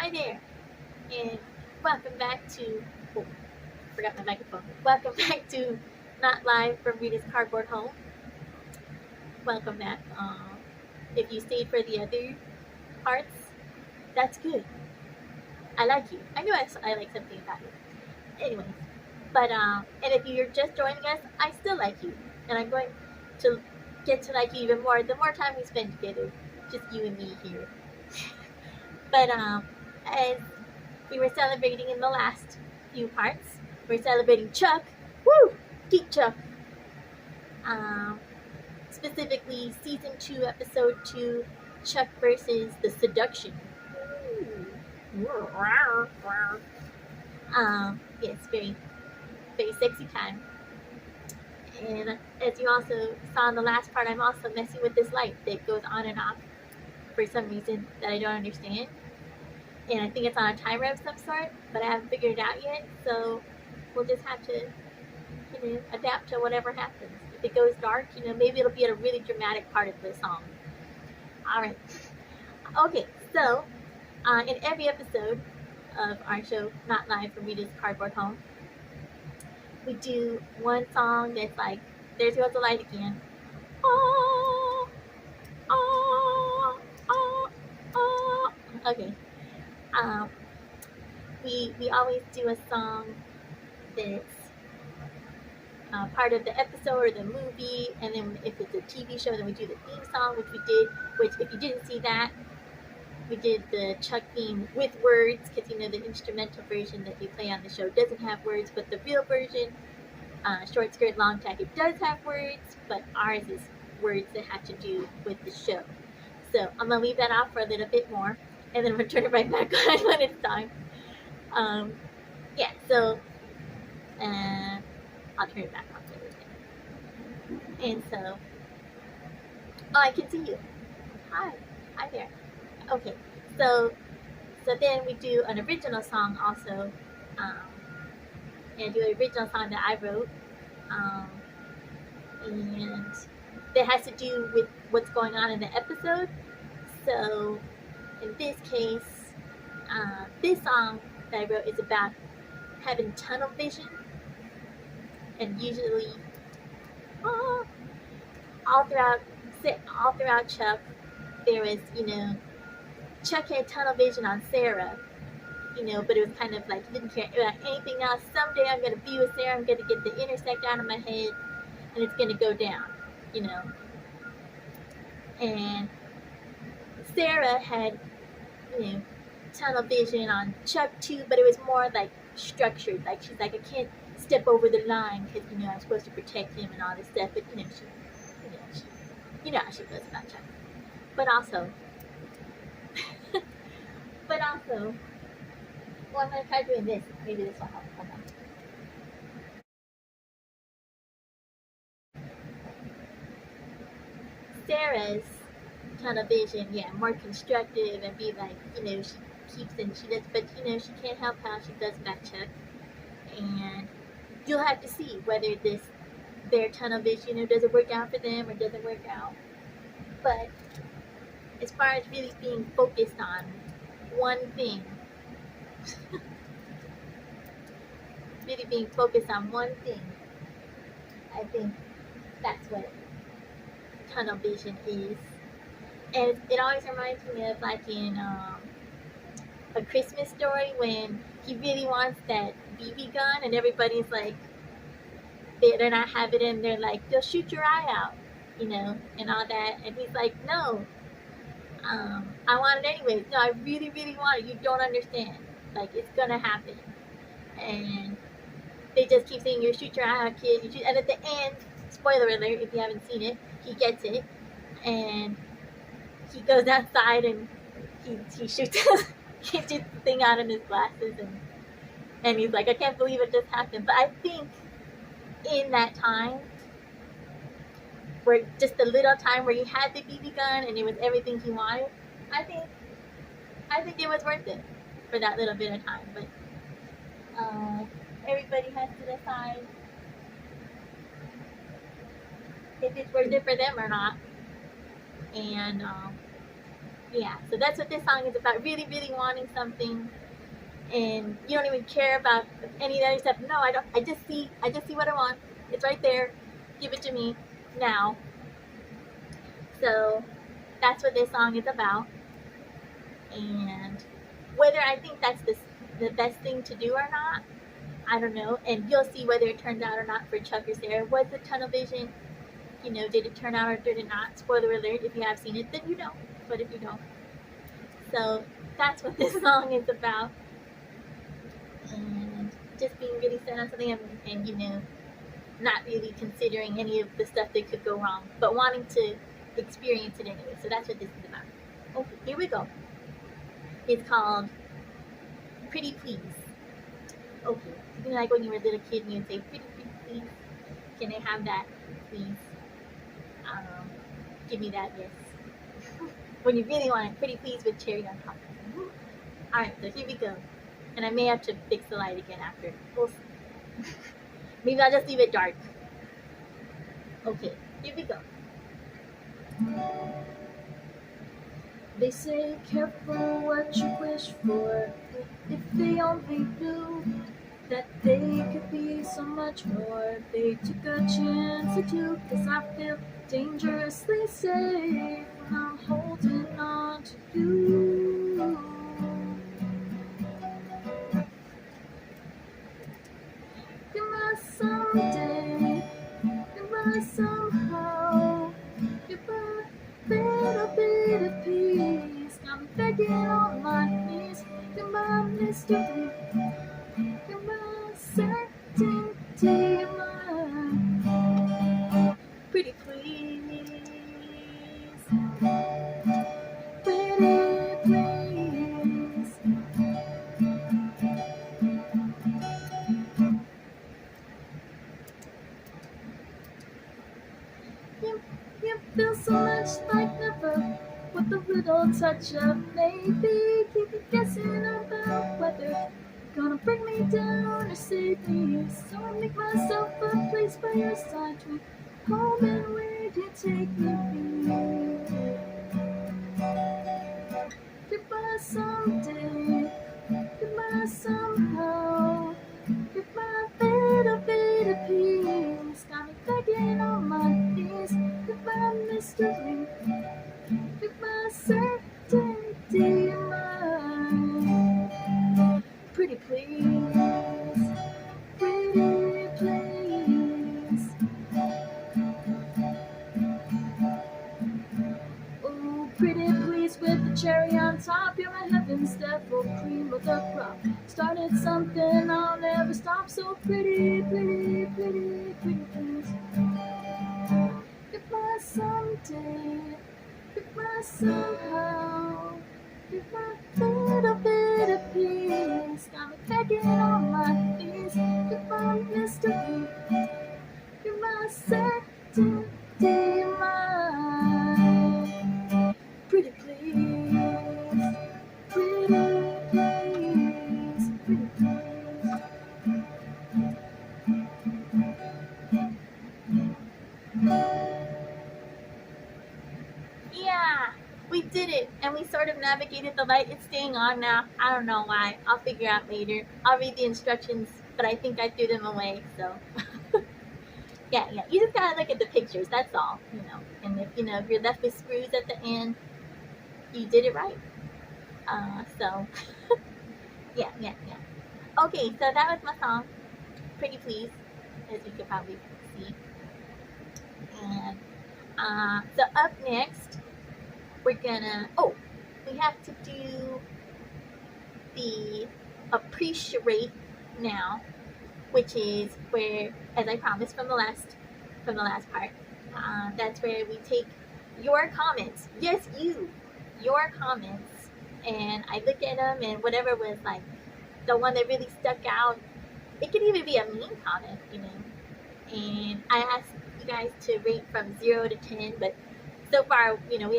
Hi there, and welcome back to. Oh, forgot my microphone. Welcome back to Not Live from Rita's Cardboard Home. Welcome back. If you stayed for the other parts, that's good. I like you. I know I like something about you. Anyways, and if you're just joining us, I still like you, and I'm going to get to like you even more the more time we spend together, just you and me here. As we were celebrating in the last few parts. We're celebrating Chuck. Woo! Geek Chuck. Um, Specifically, season 2, episode 2, Chuck versus the Seduction. Yes, very, very sexy time. And as you also saw in the last part, I'm also messing with this light that goes on and off for some reason that I don't understand. And I think it's on a timer of some sort, but I haven't figured it out yet. So we'll just have to, adapt to whatever happens. If it goes dark, maybe it'll be at a really dramatic part of the song. All right. Okay, so in every episode of our show, Not Live from Rita's Cardboard Home, we do one song that's like, there goes the light again. Oh, oh, oh, oh. Okay. We always do a song that's part of the episode or the movie, and then if it's a TV show, then we do the theme song, which we did. Which, if you didn't see that, we did the Chuck theme with words, because the instrumental version that they play on the show doesn't have words, but the real version, short skirt, long jacket, does have words, but ours is words that have to do with the show. So I'm gonna leave that off for a little bit more, and then I'm gonna turn it right back on when it's time. Yeah, so I'll turn it back on for a little bit. And so, oh, I can see you. Hi there. Okay, so then we do an original song also, and do an original song that I wrote, and that has to do with what's going on in the episode. So in this case, this song that I wrote is about having tunnel vision, and usually all throughout Chuck, there was Chuck had tunnel vision on Sarah, but it was kind of like he didn't care about anything else. Someday I'm gonna be with Sarah. I'm gonna get the intersect out of my head, and it's gonna go down, And Sarah had, tunnel vision on Chuck too, but it was more like structured. Like she's like, I can't step over the line because I'm supposed to protect him and all this stuff. But she how she feels about Chuck. But also, well, I'm gonna try doing this. Maybe this will help. Hold on. Sarah's tunnel vision, yeah, more constructive and be like, she keeps and she does, but she can't help how she does back Chuck. And you'll have to see whether their tunnel vision, does it work out for them or doesn't work out. But as far as really being focused on one thing, really being focused on one thing, I think that's what tunnel vision is. And it always reminds me of like in A Christmas Story, when he really wants that BB gun and everybody's like, they're not having it, and they're like, they'll shoot your eye out, and all that. And he's like, no, I want it anyways. No, I really, really want it. You don't understand. Like, it's gonna happen. And they just keep saying, you shoot your eye out, kid. And at the end, spoiler alert if you haven't seen it, he gets it. And he goes outside and he shoots he shoots the thing out in his glasses, and he's like, I can't believe it just happened. But I think in that time, where just the little time where he had the BB gun and it was everything he wanted, I think it was worth it for that little bit of time. But everybody has to decide if it's worth it for them or not. And Yeah, so that's what this song is about. Really, really wanting something, and you don't even care about any of that stuff. No, I don't. I just see what I want. It's right there. Give it to me now. So that's what this song is about. And whether I think that's the best thing to do or not, I don't know. And you'll see whether it turns out or not for Chuck or Sarah. Was it tunnel vision? You know, did it turn out or did it not? Spoiler alert, if you have seen it, then you know. But if you don't. So that's what this song is about. And just being really set on something and you know, not really considering any of the stuff that could go wrong, but wanting to experience it anyway. So that's what this is about. Okay, here we go. It's called Pretty Please. Okay, you know, like when you were a little kid and you'd say, pretty, pretty please. Can I have that, please? Give me that, yes. When you really want it, pretty please with cherry on top. Alright, so here we go. And I may have to fix the light again after. We'll see. Maybe I'll just leave it dark. Okay, here we go. They say careful what you wish for. If they only knew that they could be so much more. They took a chance or two, 'cause I feel dangerously safe when I'm holding on to you. You're my someday, you're my somehow, you're my little bit of peace. I'm begging on my knees, you're my mystery, you're my certainty, you're my pretty please, pretty please. You feel so much like never, with a little touch of maybe. Keep you guessing about whether you're gonna bring me down or save me. So I make myself a place by your side to home and where you take me. You're my someday, you're my somehow, you're my little bit of peace. Got me begging on my knees, you're my mystery, you're my certainty, you're my pretty please, pretty please. Oh, pretty please with the cherry on top. You're my heaven's devil, cream of the crop. Started something, I'll never stop. So pretty, pretty, pretty, pretty please. You're my someday, you're my somehow, you're my little bit of peace. Got me begging on my knees. You're my mystery, you're my certainty, you're my pretty please, pretty please, pretty please. Yeah, we did it, and we sort of navigated the light. It's staying on now. I don't know why. I'll figure out later. I'll read the instructions, but I think I threw them away, so. yeah, you just gotta look at the pictures, that's all, you know. And if, you know, if you're left with screws at the end, you did it right. So, yeah. Okay, so that was my song, Pretty Please, as you could probably see. And, so up next, we're gonna, we have to do the appreciate now, which is where, as I promised from the last part, that's where we take your comments. Yes, your comments, and I look at them, and whatever was like the one that really stuck out. It could even be a mean comment, you know. And I asked you guys to rate from 0 to 10, but so far, you know,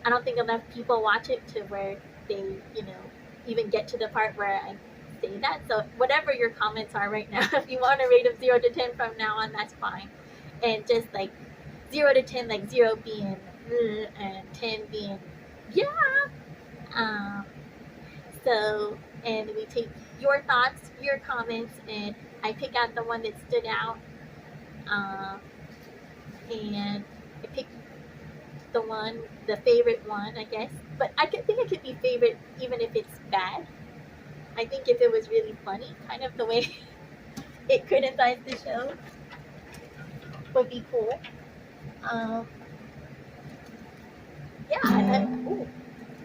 I don't think enough people watch it to where they, you know, even get to the part where I say that. So whatever your comments are right now, if you want to rate them 0 to 10 from now on, that's fine. And just like 0 to 10, like 0 being and 10 being Yeah. Um, so, and we take your thoughts, your comments, and I pick out the one that stood out. Um, and I pick the favorite one, I guess. But think it could be favorite even if it's bad. I think if it was really funny, kind of the way it criticized the show, would be cool. Um, yeah,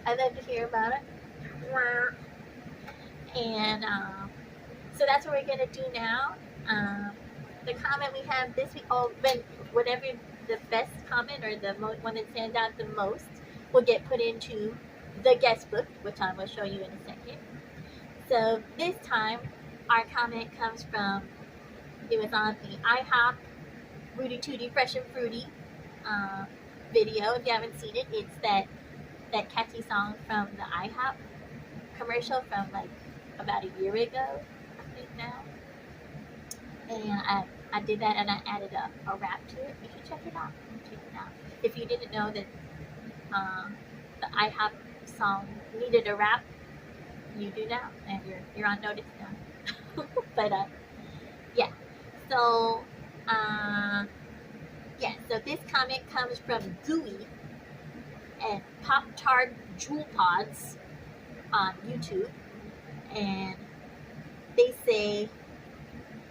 I'd love to hear about it. And so that's what we're gonna do now. Um, the comment we have this week, whatever the best comment or the one that stands out the most, will get put into the guest book, which I will show you in a second. So this time, our comment comes from, it was on the IHOP Rudy Tooty Fresh and Fruity uh, video. If you haven't seen it, it's that catchy song from the IHOP commercial from like about a year ago, I think now. And I did that and I added a rap to it. You should check it out. If you didn't know that the IHOP song needed a rap, you do now, and you're on notice now. But yeah. So yeah. So this comment comes from Gooey and Pop Tart Jewel Pods on YouTube, and they say,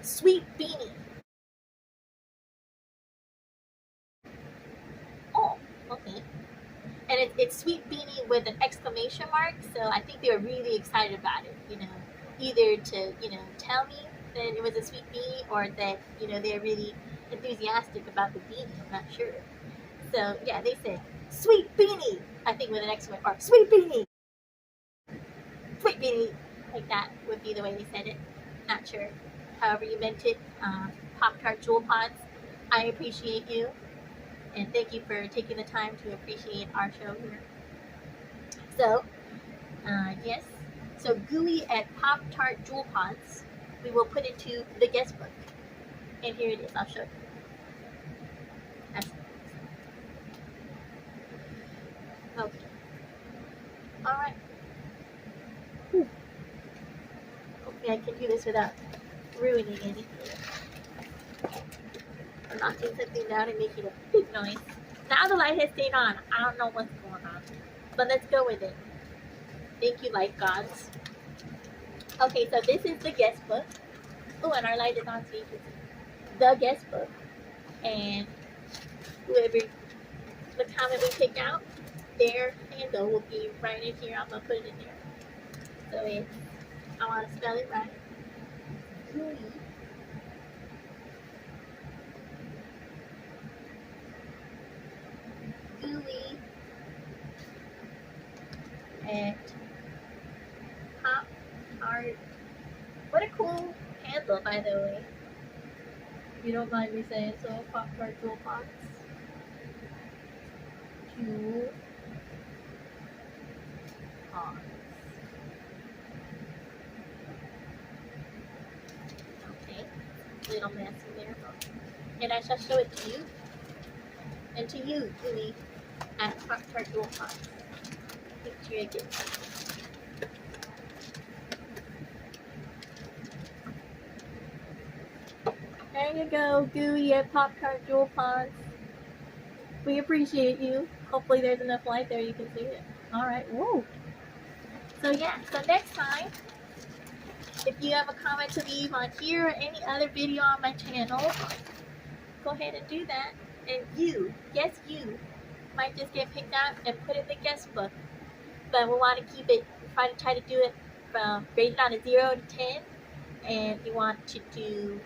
"Sweet beanie." Oh, okay. And it's Sweet Beanie with an exclamation mark. So I think they were really excited about it. Either to tell me that it was a sweet beanie, or that they're really enthusiastic about the beanie. I'm not sure. So yeah, they said Sweet Beanie. I think with an exclamation mark, Sweet Beanie, Sweet Beanie, like that would be the way they said it. Not sure. However you meant it. Pop Tart Jewel Pods, I appreciate you. And thank you for taking the time to appreciate our show here. So, yes. So, Gooey at Pop Tart Jewel Pods, we will put into the guest book. And here it is. I'll show you. Okay. All right. Hopefully, I can do this without ruining anything. Or knocking something down and making a big noise. Now the light has stayed on. I don't know what's going on. But let's go with it. Thank you, light gods. Okay, so this is the guest book. Oh, and our light is on, so you can see the guest book. And whoever the comment we pick out, their handle will be right in here. I'm going to put it in there. So it's, I want to spell it right. Gooey. Gooey at Pop Tart. What a cool handle, by the way. If you don't mind me saying so, Pop Tart Jewel Pods. Jewel Pods. Okay, little messy there. And I shall show it to you. And to you, Gooey, at Pop Tart Jewel Pods. Picture again. There you go, Gooey at Pop Tart Jewel Pods. We appreciate you. Hopefully there's enough light there you can see it. Alright, whoa. So yeah, so next time, if you have a comment to leave on here or any other video on my channel, go ahead and do that. And you, yes you, might just get picked out and put in the guest book. But we want to keep it, try to do it from graded on a 0 to 10. And you want to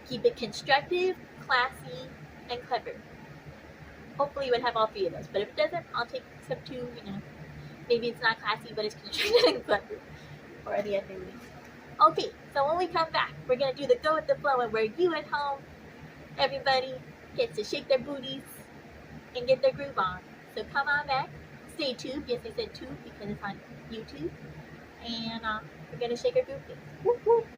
keep it constructive, classy, and clever. Hopefully you would have all three of those. But if it doesn't, I'll take some two, maybe it's not classy, but it's constructive and clever. Or the other way. Okay, so when we come back, we're going to do the go with the flow, and where you at home, everybody gets to shake their booties and get their groove on. So come on back, stay tuned. Yes, I said tube because it's on YouTube. And we're going to shake our groove. Whoop, whoop.